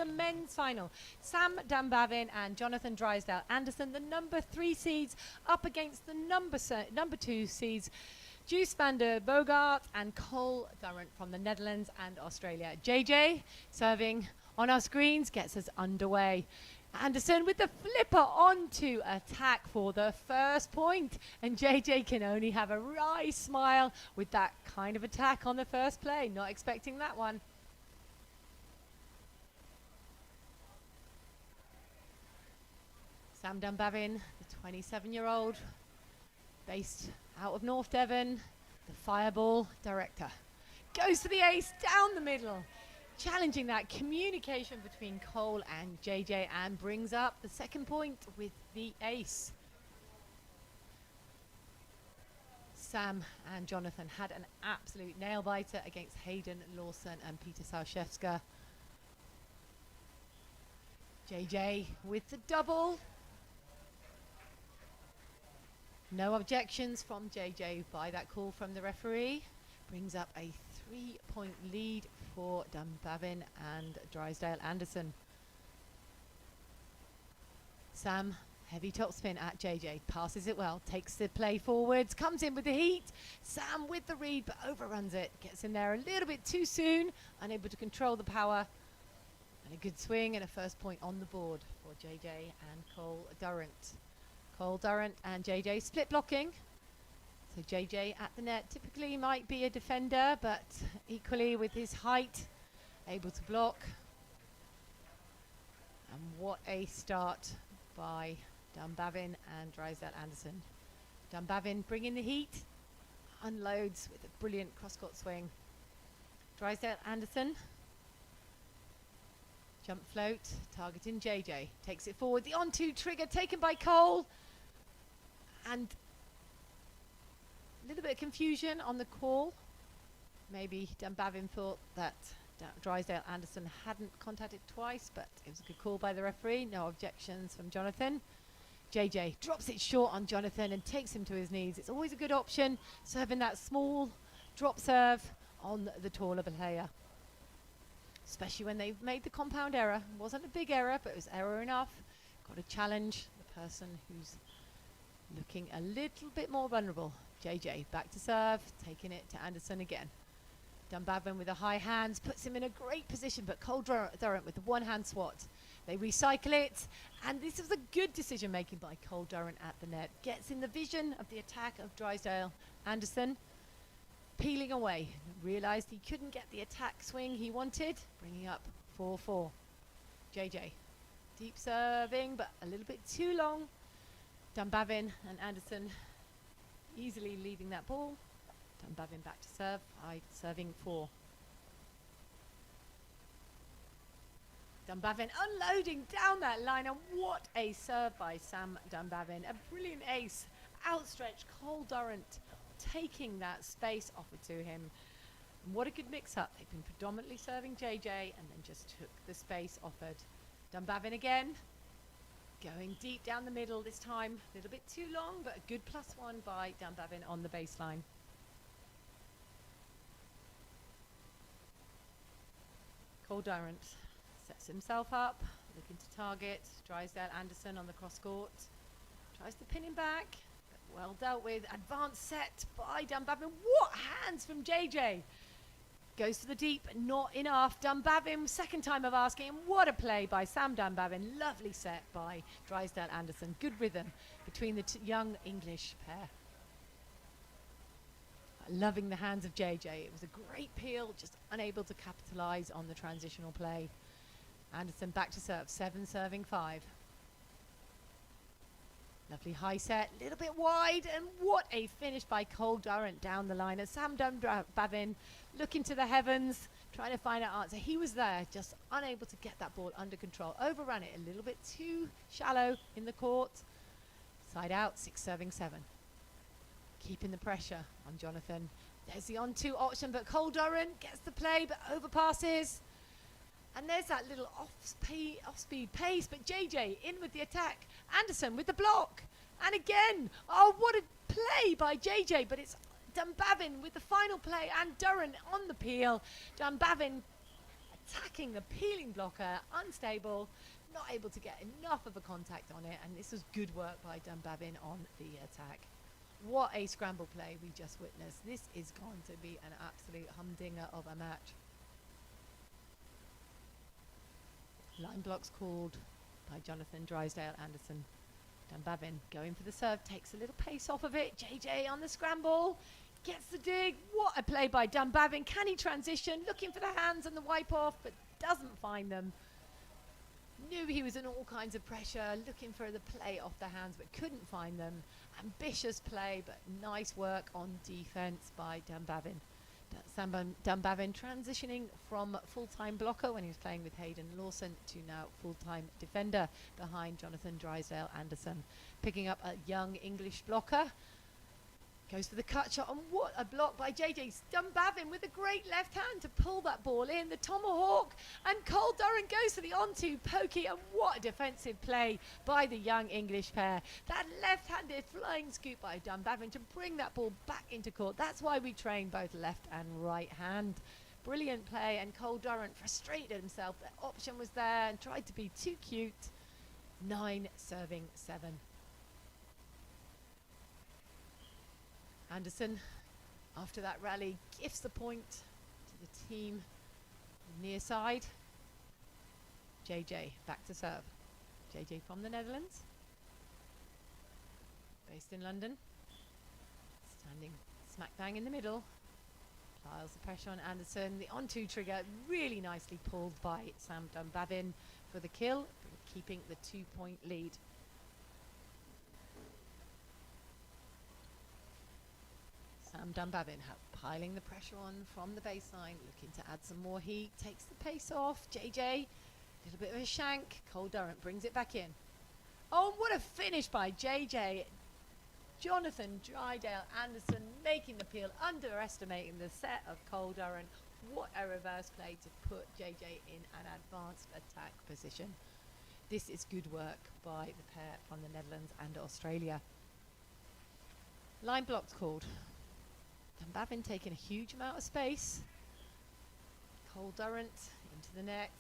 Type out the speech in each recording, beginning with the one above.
the men's final. Sam Dunbavin and Jonathan Drysdale-Anderson, the number 3 seeds, up against the number 2 seeds, Jan-Joost van der Bogert and Cole Durant from the Netherlands and Australia. JJ serving on our screens gets us underway. Anderson with the flipper onto attack for the first point, and JJ can only have a wry smile with that kind of attack on the first play. Not expecting that one. Sam Dunbavin, the 27-year-old, based out of North Devon, the fireball director, goes for the ace down the middle, challenging that communication between Cole and JJ, and brings up the second point with the ace. Sam and Jonathan had an absolute nail-biter against Hayden Lawson and Peter Salszewska. JJ with the double. No objections from JJ by that call from the referee. Brings up a 3-point lead for Dunbavin and Drysdale-Anderson. Sam, heavy topspin at JJ, passes it well, takes the play forwards, comes in with the heat. Sam with the read, but overruns it, gets in there a little bit too soon, unable to control the power. And a good swing and a first point on the board for JJ and Cole Durant. Cole Durant and JJ split blocking. So JJ at the net typically might be a defender, but equally with his height, able to block. And what a start by Dunbavin and Drysdale-Anderson. Dunbavin bringing the heat, unloads with a brilliant cross-court swing. Drysdale-Anderson, jump float, targeting JJ, takes it forward. The on-2 trigger taken by Cole, and a little bit of confusion on the call. Maybe Dunbavin thought that Drysdale-Anderson hadn't contacted twice, but it was a good call by the referee. No objections from Jonathan. JJ drops it short on Jonathan and takes him to his knees. It's always a good option, serving that small drop serve on the taller player, especially when they've made the compound error. It wasn't a big error, but it was error enough. Got to challenge the person who's looking a little bit more vulnerable. JJ back to serve, taking it to Anderson again. Dunbavin with the high hands puts him in a great position, but Cole Durant with the one-hand swat. They recycle it, and this was a good decision making by Cole Durant at the net. Gets in the vision of the attack of Drysdale-Anderson, peeling away. Realised he couldn't get the attack swing he wanted, bringing up 4-4. JJ, deep serving, but a little bit too long. Dunbavin and Anderson easily leaving that ball. Dunbavin back to serve, serving 4. Dunbavin unloading down that line, and what a serve by Sam Dunbavin. A brilliant ace, outstretched Cole Durant, taking that space offered to him. And what a good mix-up. They've been predominantly serving JJ and then just took the space offered. Dunbavin again, going deep down the middle this time. A little bit too long, but a good +1 by Dunbavin on the baseline. Cole Durant sets himself up, looking to target Drysdale-Anderson on the cross court. Tries to pin him back, but well dealt with. Advanced set by Dunbavin. What hands from JJ! Goes for the deep, not enough. Dunbavin, second time of asking. What a play by Sam Dunbavin. Lovely set by Drysdale-Anderson. Good rhythm between the young English pair. Loving the hands of JJ. It was a great peel, just unable to capitalise on the transitional play. Anderson back to serve, 7 serving 5. Lovely high set, little bit wide, and what a finish by Cole Durant down the line. And Sam Dunbavin looking to the heavens, trying to find an answer. He was there, just unable to get that ball under control. Overran it a little bit too shallow in the court. Side out, 6 serving 7. Keeping the pressure on Jonathan. There's the on-2 option, but Cole Durant gets the play, but overpasses. And there's that little off-speed pace, but JJ in with the attack. Anderson with the block. And again, oh, what a play by JJ, but it's Dunbavin with the final play and Durant on the peel. Dunbavin attacking the peeling blocker, unstable, not able to get enough of a contact on it, and this was good work by Dunbavin on the attack. What a scramble play we just witnessed. This is going to be an absolute humdinger of a match. Line blocks called by Jonathan Drysdale-Anderson. Dunbavin going for the serve, takes a little pace off of it. JJ on the scramble, gets the dig. What a play by Dunbavin. Can he transition? Looking for the hands and the wipe off, but doesn't find them. Knew he was in all kinds of pressure, looking for the play off the hands, but couldn't find them. Ambitious play, but nice work on defense by Dunbavin. Dunbavin transitioning from full-time blocker when he was playing with Hayden Lawson to now full-time defender behind Jonathan Drysdale-Anderson. Picking up a young English blocker. Goes for the cut shot, and what a block by JJ. Dunbavin with a great left hand to pull that ball in. The tomahawk, and Cole Durant goes for the on-two pokey, and what a defensive play by the young English pair. That left-handed flying scoop by Dunbavin to bring that ball back into court. That's why we train both left and right hand. Brilliant play, and Cole Durant frustrated himself. The option was there and tried to be too cute. 9 serving 7. Anderson, after that rally, gifts the point to the team near side. JJ back to serve. JJ from the Netherlands, based in London, standing smack bang in the middle. Piles the pressure on Anderson. The on-two trigger really nicely pulled by Sam Dunbavin for the kill, keeping the 2-point lead. Sam Dunbavin piling the pressure on from the baseline, looking to add some more heat, takes the pace off. JJ, a little bit of a shank. Cole Durant brings it back in. Oh, what a finish by JJ. Jonathan Drysdale-Anderson making the peel, underestimating the set of Cole Durant. What a reverse play to put JJ in an advanced attack position. This is good work by the pair from the Netherlands and Australia. Line blocks called. Dunbavin taking a huge amount of space. Cole Durant into the net.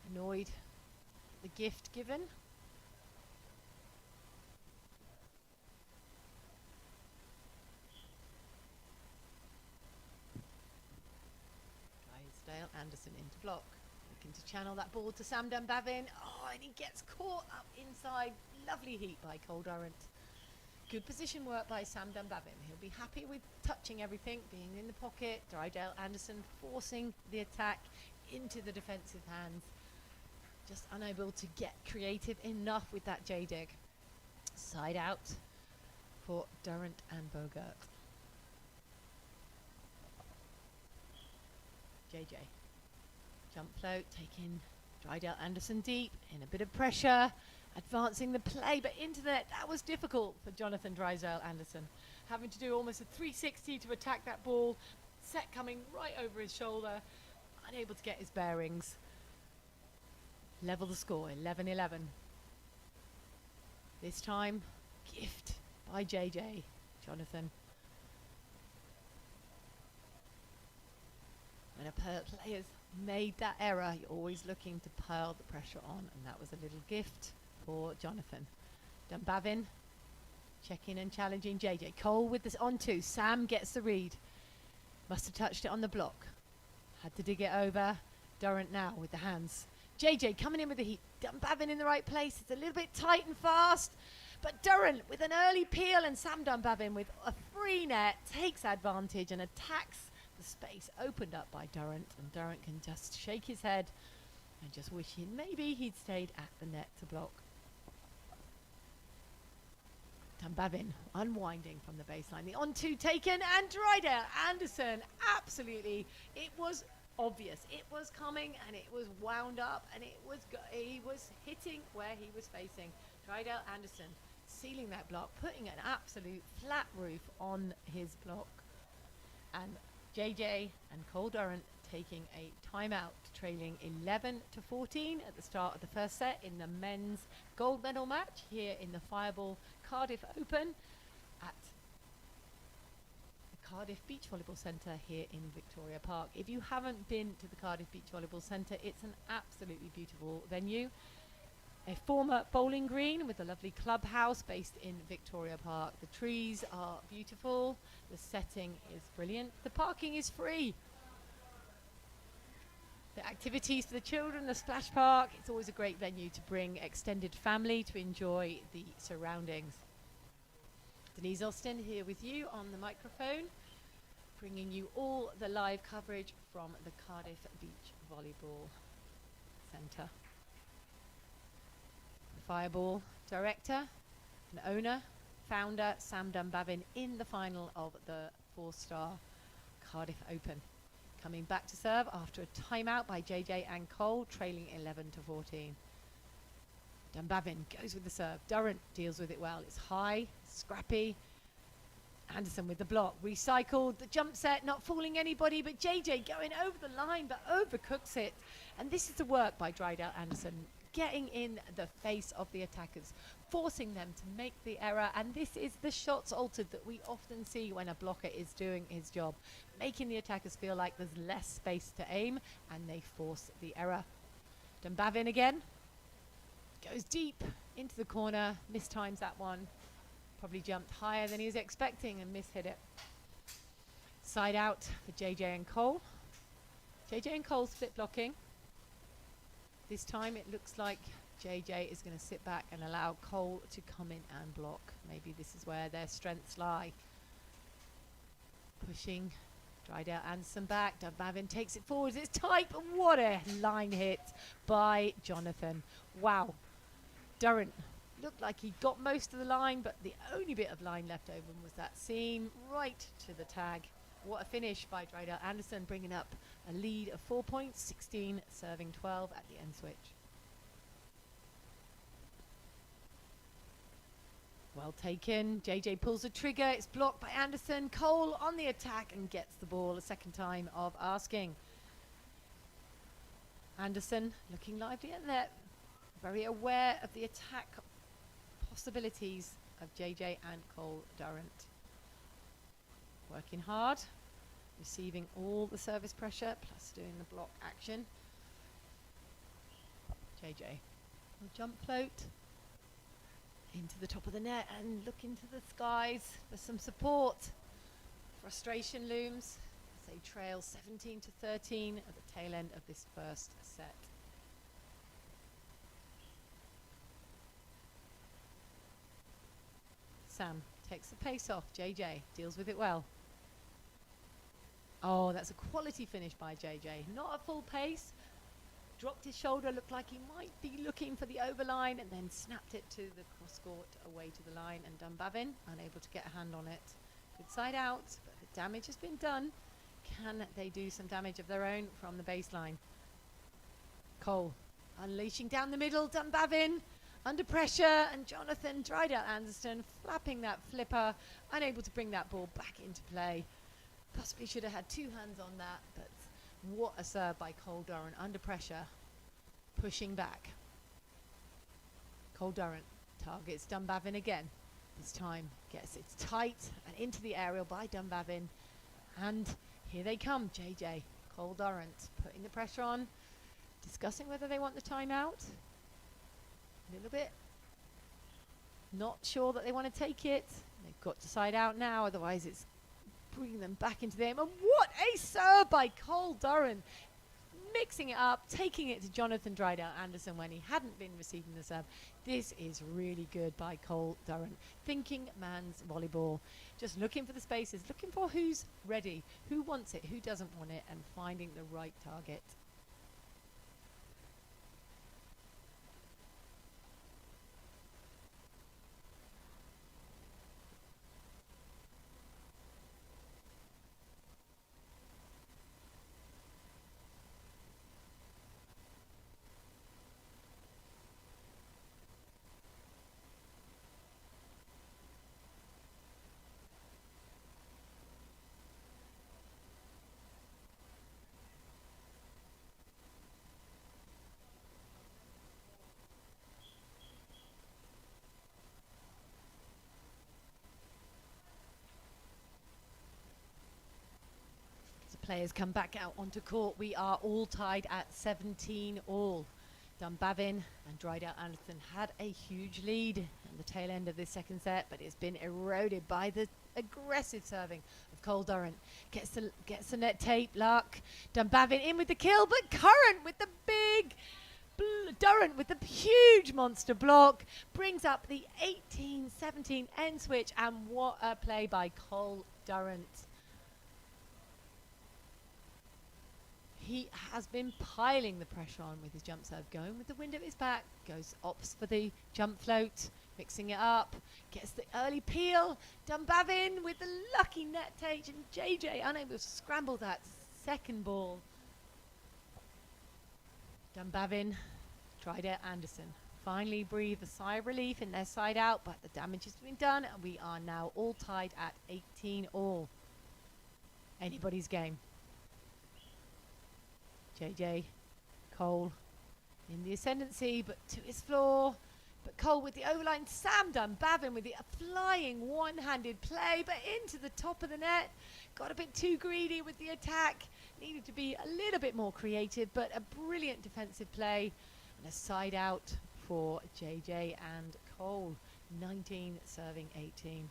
Annoyed at the gift given. Drysdale-Anderson into block. Looking to channel that ball to Sam Dunbavin. Oh, and he gets caught up inside. Lovely heat by Cole Durant. Good position work by Sam Dunbavin. He'll be happy with touching everything, being in the pocket. Drysdale-Anderson forcing the attack into the defensive hands. Just unable to get creative enough with that J-dig. Side out for Durant and Bogert. JJ. Jump float, taking Drysdale-Anderson deep, in a bit of pressure. Advancing the play, but into the net. That was difficult for Jonathan Drysdale-Anderson. Having to do almost a 360 to attack that ball. Set coming right over his shoulder. Unable to get his bearings. Level the score, 11-11. This time, gift by JJ. Jonathan. When a player's made that error, you're always looking to pile the pressure on, and that was a little gift for Jonathan. Dunbavin checking and challenging JJ. Cole with this on-two. Sam gets the read. Must have touched it on the block. Had to dig it over. Durant now with the hands. JJ coming in with the heat. Dunbavin in the right place. It's a little bit tight and fast. But Durant with an early peel, and Sam Dunbavin with a free net takes advantage and attacks the space opened up by Durant. And Durant can just shake his head and just wish maybe he'd stayed at the net to block. Dunbavin unwinding from the baseline. The on-two taken, and Drysdale-Anderson, absolutely, it was obvious. It was coming, and it was wound up, and he was hitting where he was facing. Drysdale-Anderson sealing that block, putting an absolute flat roof on his block. And JJ and Cole Durant taking a timeout, trailing 11-14 at the start of the first set in the men's gold medal match here in the Fireball Cardiff Open at the Cardiff Beach Volleyball Centre here in Victoria Park. If you haven't been to the Cardiff Beach Volleyball Centre, it's an absolutely beautiful venue. A former bowling green with a lovely clubhouse based in Victoria Park. The trees are beautiful, the setting is brilliant, the parking is free. The activities for the children, the splash park, it's always a great venue to bring extended family to enjoy the surroundings. Denise Austin here with you on the microphone, bringing you all the live coverage from the Cardiff Beach Volleyball Centre. Fireball director and owner, founder Sam Dunbavin in the final of the 4-star Cardiff Open. Coming back to serve after a timeout by JJ and Cole, trailing 11-14. Dunbavin goes with the serve. Durant deals with it well. It's high, scrappy. Anderson with the block. Recycled. The jump set, not fooling anybody, but JJ going over the line, but overcooks it. And this is the work by Drysdale-Anderson, getting in the face of the attackers, forcing them to make the error. And this is the shots altered that we often see when a blocker is doing his job, making the attackers feel like there's less space to aim, and they force the error. Dunbavin again. Goes deep into the corner, mistimes that one. Probably jumped higher than he was expecting and mishit it. Side out for JJ and Cole. JJ and Cole split blocking. This time it looks like JJ is going to sit back and allow Cole to come in and block. Maybe this is where their strengths lie. Pushing Drysdale-Anderson back. Dunbavin takes it forward. It's tight, but what a line hit by Jonathan. Wow. Durant looked like he got most of the line, but the only bit of line left over was that seam right to the tag. What a finish by Drysdale-Anderson, bringing up a lead of 4 points, 16 serving 12 at the end switch. Well taken. JJ pulls the trigger. It's blocked by Anderson. Cole on the attack and gets the ball a second time of asking. Anderson looking lively at net. Very aware of the attack possibilities of JJ and Cole Durant. Working hard, receiving all the service pressure, plus doing the block action. JJ will jump float into the top of the net and look into the skies for some support. Frustration looms as they trail 17-13 at the tail end of this first set. Sam takes the pace off. JJ deals with it well. Oh, that's a quality finish by JJ. Not a full pace. Dropped his shoulder, looked like he might be looking for the overline, and then snapped it to the cross court away to the line. And Dunbavin unable to get a hand on it. Good side out, but the damage has been done. Can they do some damage of their own from the baseline? Cole unleashing down the middle. Dunbavin under pressure, and Jonathan Drysdale-Anderson flapping that flipper, unable to bring that ball back into play. Possibly should have had two hands on that, but what a serve by Cole Durant under pressure, pushing back. Cole Durant targets Dunbavin again. This time gets it tight and into the aerial by Dunbavin, and here they come. JJ, Cole Durant putting the pressure on, discussing whether they want the timeout. A little bit not sure that they want to take it. They've got to side out now, otherwise it's bringing them back into the game. And what a serve by Cole Durant, mixing it up, taking it to Jonathan Drysdale-Anderson when he hadn't been receiving the serve. This is really good by Cole Durant, thinking man's volleyball, just looking for the spaces, looking for who's ready, who wants it, who doesn't want it, and finding the right target. Players come back out onto court. We are all tied at 17 all. Dunbavin and Drysdale-Anderson had a huge lead at the tail end of this second set, but it's been eroded by the aggressive serving of Cole Durant. Gets the net tape, luck. Dunbavin in with the kill, but Current with the big Durant with the huge monster block brings up the 18-17 end switch, and what a play by Cole Durant. He has been piling the pressure on with his jump serve, going with the wind at his back, goes opts for the jump float, mixing it up, gets the early peel. Dunbavin with the lucky net take, and JJ unable to scramble that second ball. Dunbavin, Drysdale-Anderson finally breathe a sigh of relief in their side out, but the damage has been done, and we are now all tied at 18 all. Anybody's game. JJ, Cole in the ascendancy, but to his floor. But Cole with the overline. Sam Dunbavin with the flying one-handed play, but into the top of the net. Got a bit too greedy with the attack. Needed to be a little bit more creative, but a brilliant defensive play. And a side out for JJ and Cole. 19 serving 18.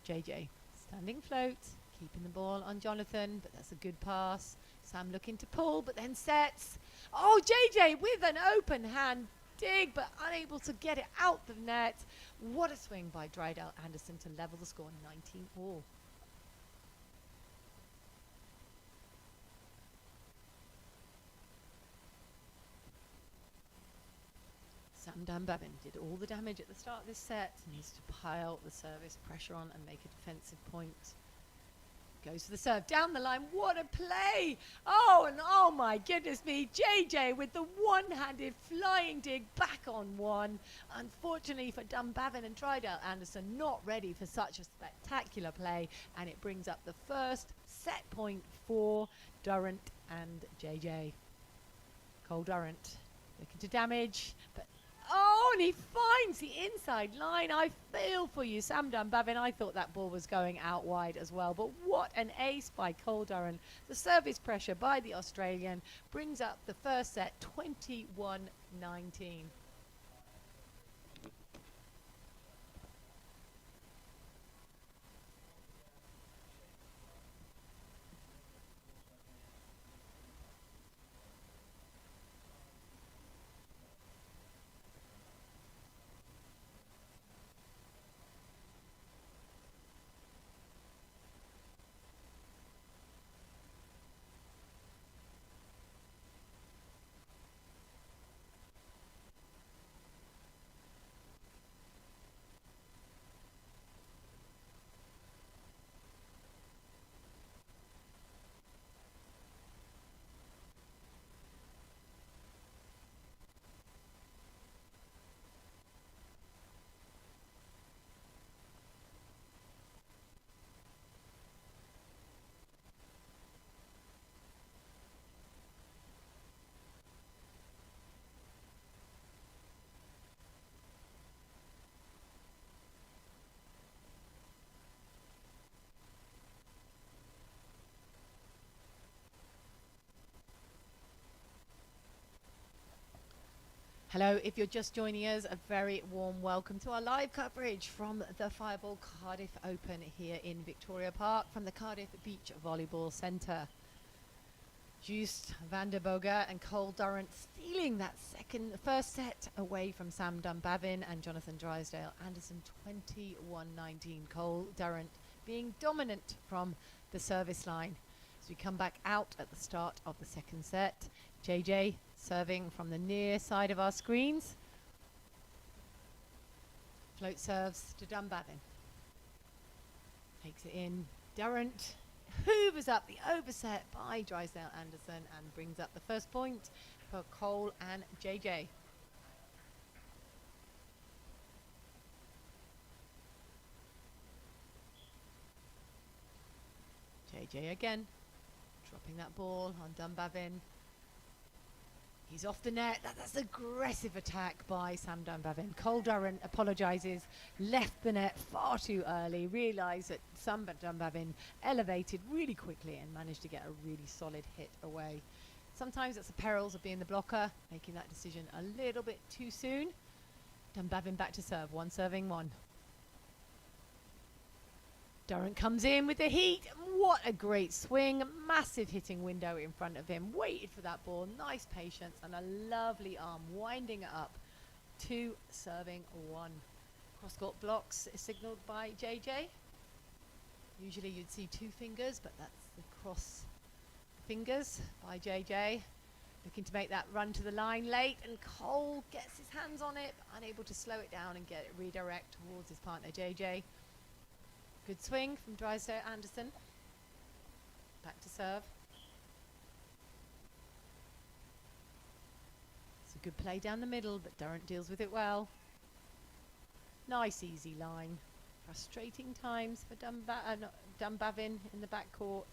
JJ, standing float. Keeping the ball on Jonathan, but that's a good pass. Sam looking to pull, but then sets. Oh, JJ with an open hand dig, but unable to get it out the net. What a swing by Drysdale-Anderson to level the score, 19 all. Sam Dunbavin did all the damage at the start of this set. Needs to pile the service pressure on and make a defensive point. Goes for the serve down the line. What a play! Oh, and oh my goodness me, JJ with the one-handed flying dig back on one. Unfortunately for Dunbavin and Drysdale-Anderson, not ready for such a spectacular play, and it brings up the first set point for Durant and JJ. Cole Durant looking to damage, but oh, and he finds the inside line. I feel for you, Sam Dunbavin. I thought that ball was going out wide as well, but what an ace by Cole Durant. The service pressure by the Australian brings up the first set, 21-19. Hello, if you're just joining us, a very warm welcome to our live coverage from the Fireball Cardiff Open here in Victoria Park from the Cardiff Beach Volleyball Centre. Jan-Joost, Van der Bogert and Cole Durant stealing that first set away from Sam Dunbavin and Jonathan Drysdale-Anderson, 21-19. Cole Durant being dominant from the service line. As we come back out at the start of the second set, JJ serving from the near side of our screens. Float serves to Dunbavin. Takes it in. Durant hoovers up the overset by Drysdale-Anderson and brings up the first point for Cole and JJ. JJ again, dropping that ball on Dunbavin. He's off the net. That's aggressive attack by Sam Dunbavin. Cole Durant apologises, left the net far too early, realised that Sam Dunbavin elevated really quickly and managed to get a really solid hit away. Sometimes that's the perils of being the blocker, making that decision a little bit too soon. Dunbavin back to serve, one serving one. Durant comes in with the heat. What a great swing. Massive hitting window in front of him. Waited for that ball. Nice patience and a lovely arm winding it up. 2 serving 1. Cross-court blocks is signalled by JJ. Usually you'd see 2 fingers, but that's the cross fingers by JJ. Looking to make that run to the line late, and Cole gets his hands on it, but unable to slow it down and get it redirect towards his partner JJ. Good swing from Drysdale-Anderson. Back to serve. It's a good play down the middle, but Durant deals with it well. Nice easy line. Frustrating times for Dunbavin in the backcourt.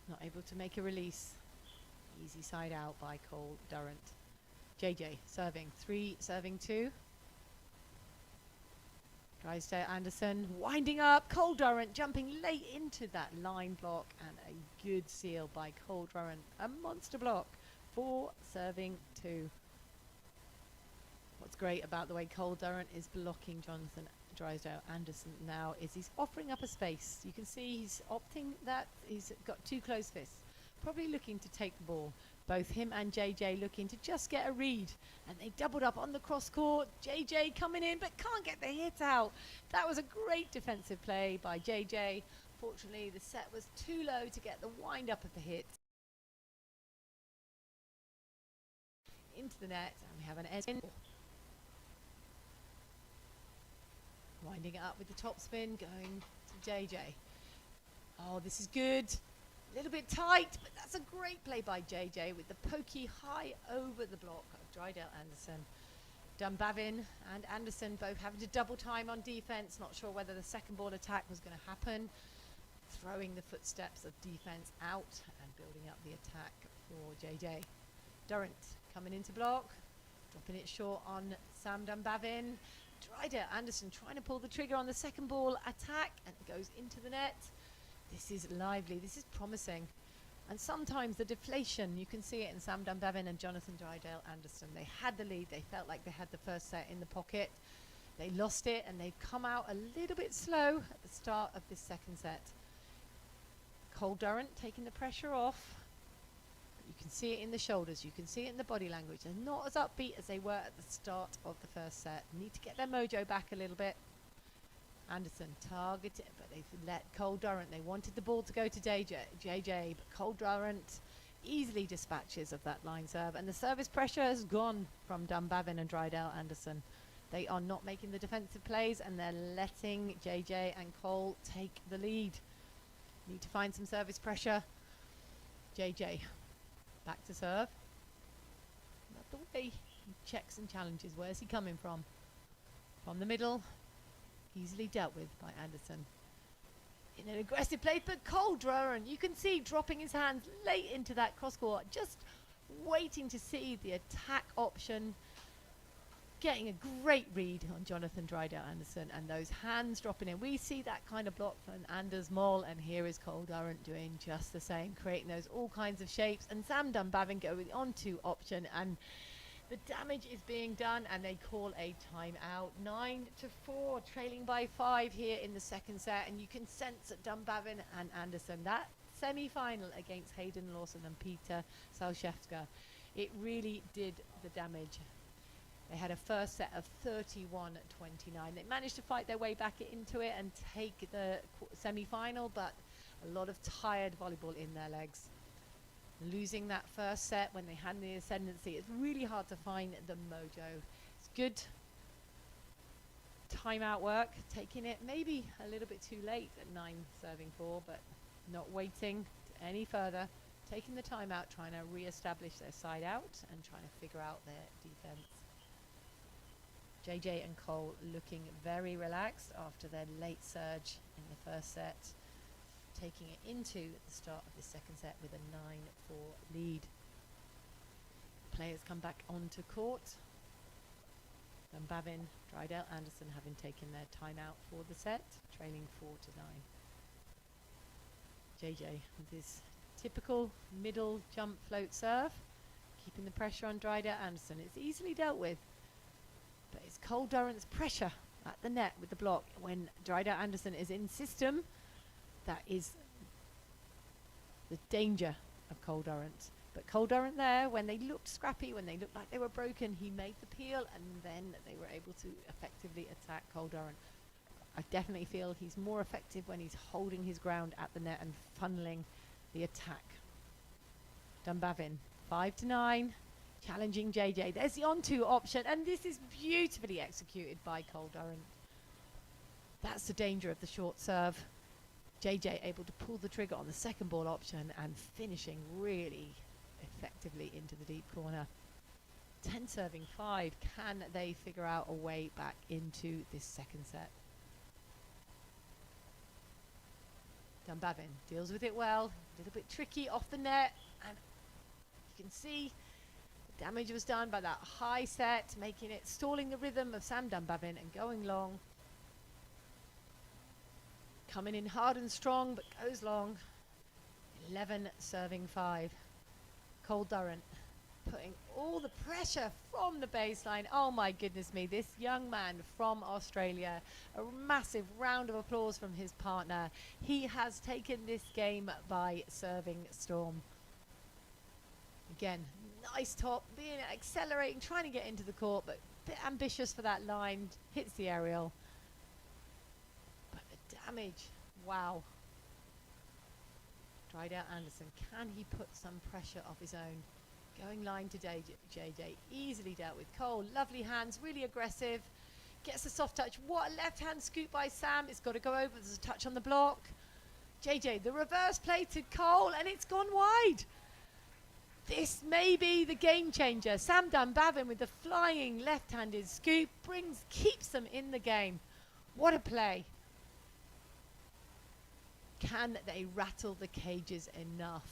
Not able to make a release. Easy side out by Cole Durant. JJ serving 3, serving 2. Drysdale-Anderson winding up. Cole Durant jumping late into that line block, and a good seal by Cole Durant. A monster block. 4 serving 2. What's great about the way Cole Durant is blocking Jonathan Drysdale-Anderson now is he's offering up a space. You can see he's opting that. He's got 2 closed fists. Probably looking to take the ball. Both him and JJ looking to just get a read, and they doubled up on the cross court. JJ coming in but can't get the hit out. That was a great defensive play by JJ. Fortunately the set was too low to get the wind up of the hit into the net, and we have an edge. Winding it up with the top spin, going to JJ. Oh, this is good. A little bit tight, but that's a great play by JJ with the pokey high over the block of Drysdale-Anderson. Dunbavin and Anderson both having to double time on defense. Not sure whether the second ball attack was going to happen. Throwing the footsteps of defense out and building up the attack for JJ. Durant coming into block, dropping it short on Sam Dunbavin. Drysdale-Anderson trying to pull the trigger on the second ball attack, and it goes into the net. This is lively, this is promising. And sometimes the deflation, you can see it in Sam Dunbavin and Jonathan Drysdale-Anderson. They had the lead, they felt like they had the first set in the pocket. They lost it, and they've come out a little bit slow at the start of this second set. Cole Durant taking the pressure off. You can see it in the shoulders, you can see it in the body language. They're not as upbeat as they were at the start of the first set. Need to get their mojo back a little bit. Anderson targeted, but they've let Cole Durant. They wanted the ball to go to JJ, but Cole Durant easily dispatches of that line serve, and the service pressure has gone from Dunbavin and Drysdale-Anderson. They are not making the defensive plays, and they're letting JJ and Cole take the lead. Need to find some service pressure. JJ back to serve. Not the way he checks and challenges. Where's he coming from? From the middle. Easily dealt with by Anderson. In an aggressive play, but Cole Durant, you can see dropping his hands late into that cross court, just waiting to see the attack option. Getting a great read on Jonathan Drysdale-Anderson, and those hands dropping in. We see that kind of block from Anders Moll, and here is Cole Durant doing just the same, creating those all kinds of shapes. And Sam Dunbavin going on to option, and the damage is being done, and they call a timeout. 9-4, trailing by 5 here in the second set, and you can sense that Dunbavin and Anderson, that semi-final against Hayden Lawson and Peter Salszewska, it really did the damage. They had a first set of 31-29. They managed to fight their way back into it and take the semi-final, but a lot of tired volleyball in their legs. Losing that first set when they had the ascendancy, it's really hard to find the mojo. It's good timeout work, taking it maybe a little bit too late at 9 serving 4, but not waiting any further, taking the timeout, trying to re-establish their side out and trying to figure out their defense. JJ and Cole looking very relaxed after their late surge in the first set, taking it into the start of the second set with a 9-4 lead. players come back onto court. Dunbavin, Drysdale-Anderson having taken their timeout for the set, trailing 4-9. JJ with his typical middle jump float serve, keeping the pressure on Drysdale-Anderson. It's easily dealt with, but it's Cole Durant's pressure at the net with the block. When Drysdale-Anderson is in system, that is the danger of Cole Durant. But Cole Durant there, when they looked scrappy, when they looked like they were broken, he made the peel, and then they were able to effectively attack Cole Durant. I definitely feel he's more effective when he's holding his ground at the net and funneling the attack. Dunbavin, 5-9, challenging JJ. There's the on-2 option, and this is beautifully executed by Cole Durant. That's the danger of the short serve. JJ able to pull the trigger on the second ball option and finishing really effectively into the deep corner. 10 serving 5. Can they figure out a way back into this second set? Dunbavin deals with it well. A little bit tricky off the net, and you can see the damage was done by that high set, making it stalling the rhythm of Sam Dunbavin and going long. Coming in hard and strong, but goes long. 11 serving 5. Cole Durant putting all the pressure from the baseline. Oh my goodness me, this young man from Australia. A massive round of applause from his partner. He has taken this game by serving storm. Again, nice top, being accelerating, trying to get into the court, but a bit ambitious for that line. Hits the aerial. But the damage, wow. Drysdale-Anderson, can he put some pressure off his own? Going line to JJ, easily dealt with. Cole, lovely hands, really aggressive. Gets a soft touch. What a left hand scoop by Sam. It's got to go over. There's a touch on the block. JJ, the reverse play to Cole, and it's gone wide. This may be the game changer. Sam Dunbavin with the flying left-handed scoop keeps them in the game. What a play. Can they rattle the cages enough?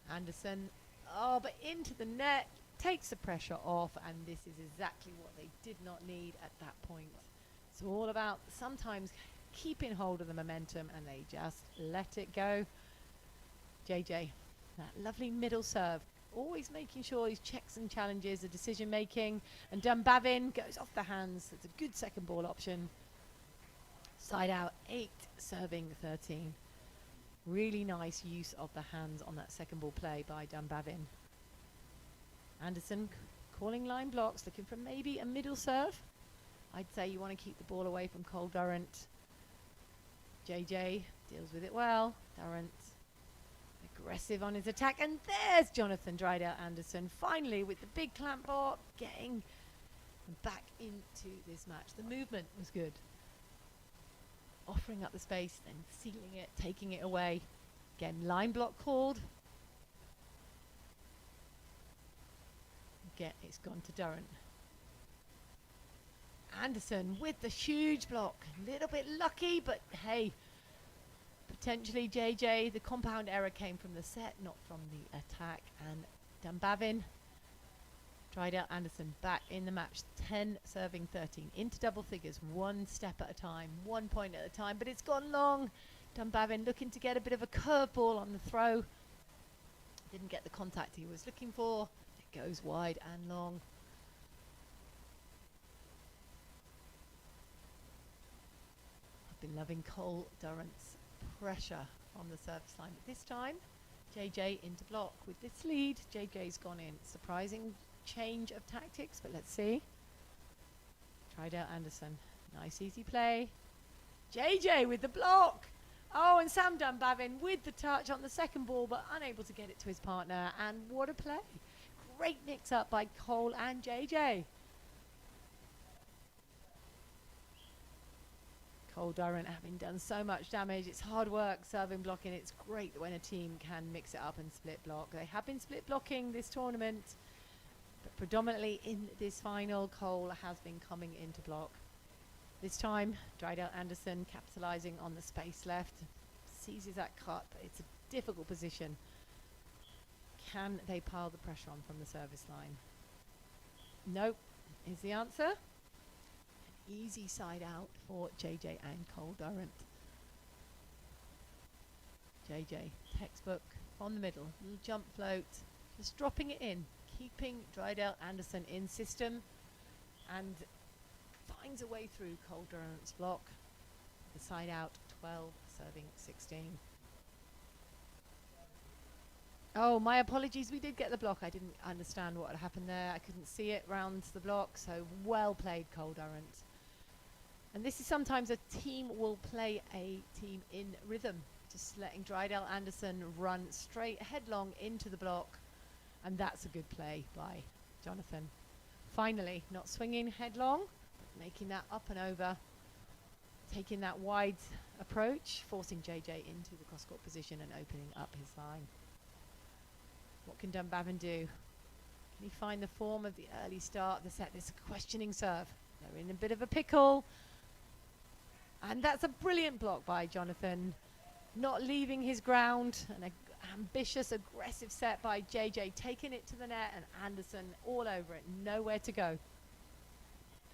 Anderson, oh, but into the net, takes the pressure off, and this is exactly what they did not need at that point. It's all about sometimes keeping hold of the momentum, and they just let it go. JJ, that lovely middle serve, always making sure his checks and challenges, the decision making, and Dunbavin goes off the hands. It's a good second ball option. Side out, 8 serving 13. Really nice use of the hands on that second ball play by Dunbavin. Anderson calling line blocks, looking for maybe a middle serve. I'd say you want to keep the ball away from Cole Durant. JJ deals with it well. Durant aggressive on his attack, and there's Jonathan Drysdale-Anderson finally with the big clamp block, getting back into this match. The movement was good. Offering up the space, then sealing it, taking it away. Again, line block called. Again, it's gone to Durant. Anderson with the huge block. A little bit lucky, but hey, potentially JJ, the compound error came from the set, not from the attack. And Dunbavin, Drysdale-Anderson back in the match, 10 serving 13, into double figures, one step at a time, 1 point at a time, but it's gone long. Dunbavin looking to get a bit of a curveball on the throw. Didn't get the contact he was looking for. It goes wide and long. I've been loving Cole Durant's pressure on the service line, but this time JJ into block with this lead. JJ's gone in. Surprising change of tactics, but let's see. Drysdale-Anderson, nice easy play. JJ with the block. Oh, and Sam Dunbavin with the touch on the second ball, but unable to get it to his partner. And what a play. Great mix up by Cole and JJ. Cole Durant having done so much damage. It's hard work serving blocking. It's great when a team can mix it up and split block. They have been split blocking this tournament, but predominantly in this final, Cole has been coming into block. This time, Drysdale-Anderson capitalizing on the space left. Seizes that cut, but it's a difficult position. Can they pile the pressure on from the service line? Nope, is the answer. An easy side out for JJ and Cole Durant. JJ, textbook on the middle, little jump float, just dropping it in, keeping Drysdale-Anderson in system, and finds a way through Cole Durant's block. The side out, 12, serving 16. Oh, my apologies, we did get the block. I didn't understand what had happened there. I couldn't see it round the block, so well played, Cole Durant. And this is sometimes a team will play a team in rhythm, just letting Drysdale-Anderson run straight headlong into the block, and that's a good play by Jonathan. Finally, not swinging headlong, but making that up and over, taking that wide approach, forcing JJ into the cross-court position and opening up his line. What can Dunbavin do? Can he find the form of the early start of the set? This questioning serve. They're in a bit of a pickle. And that's a brilliant block by Jonathan. Not leaving his ground. An ambitious, aggressive set by JJ. Taking it to the net and Anderson all over it. Nowhere to go.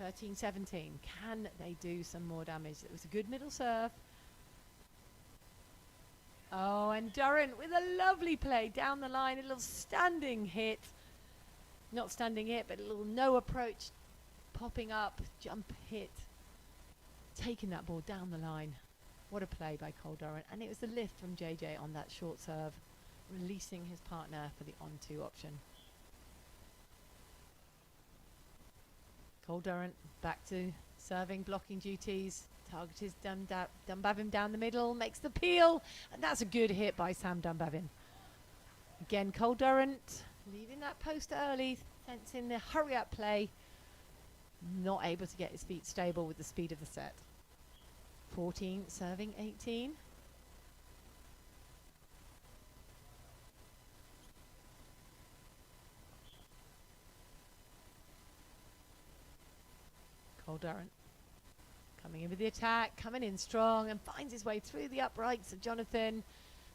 13-17. Can they do some more damage? It was a good middle serve. Oh, and Durant with a lovely play down the line, a little standing hit. Not standing hit, but a little no approach, popping up, jump hit. Taking that ball down the line. What a play by Cole Durant. And it was the lift from JJ on that short serve, releasing his partner for the on-2 option. Cole Durant back to serving, blocking duties. Targeted Dunbavin down the middle, makes the peel, and that's a good hit by Sam Dunbavin. Again, Cole Durant leaving that post early, sensing the hurry-up play, not able to get his feet stable with the speed of the set. 14 serving 18. Cole Durant coming in with the attack, coming in strong, and finds his way through the uprights of Jonathan.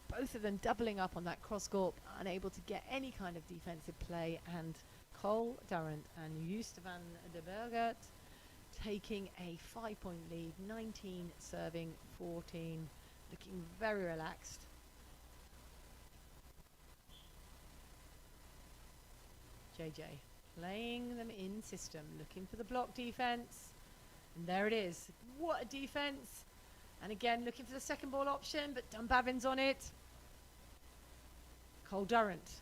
Both of them doubling up on that cross-court, unable to get any kind of defensive play. And Cole Durant and Jan-Joost van de Bogert taking a 5-point lead, 19 serving 14, looking very relaxed. JJ playing them in system, looking for the block defense. And there it is. What a defense. And again, looking for the second ball option, but Dunbavin's on it. Cole Durant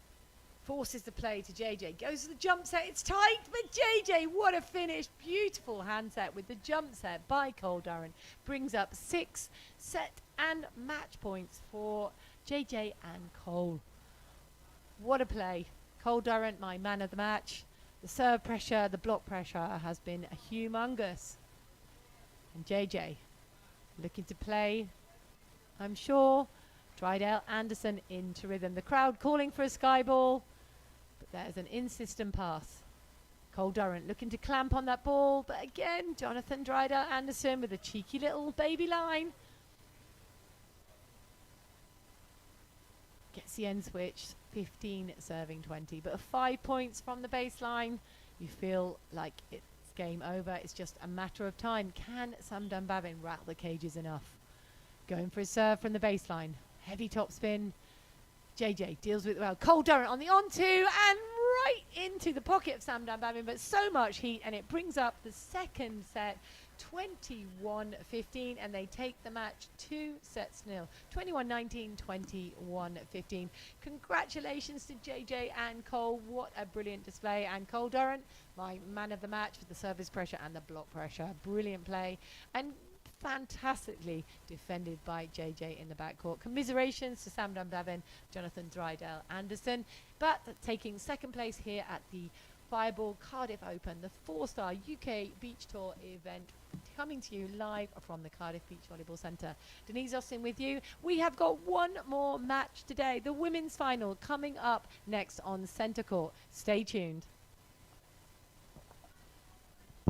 forces the play to JJ. Goes to the jump set. It's tight, but JJ, what a finish. Beautiful hand set with the jump set by Cole Durant. Brings up 6 set and match points for JJ and Cole. What a play. Cole Durant, my man of the match. The serve pressure, the block pressure has been humongous. And JJ looking to play, I'm sure, Drysdale-Anderson into rhythm. The crowd calling for a sky ball, but there's an in-system pass. Cole Durant looking to clamp on that ball, but again, Jonathan Drysdale-Anderson with a cheeky little baby line. Gets the end switch, 15 serving 20, but 5 points from the baseline. You feel like it's game over. It's just a matter of time. Can Sam Dunbavin rattle the cages enough? Going for his serve from the baseline. Heavy topspin. JJ deals with it well. Cole Durant on the on-2 and right into the pocket of Sam Dunbavin, but so much heat, and it brings up the second set, 21-15, and they take the match 2-0. 21-19, 21-15. Congratulations to JJ and Cole. What a brilliant display. And Cole Durant, my man of the match with the service pressure and the block pressure. Brilliant play and fantastically defended by JJ in the backcourt. Commiserations to Sam Dunbavin, Jonathan Drysdale-Anderson, but taking second place here at the Fireball Cardiff Open, the 4-star UK Beach Tour event, coming to you live from the Cardiff Beach Volleyball Centre. Denise Austin with you. We have got one more match today, the women's final, coming up next on Centre Court. Stay tuned.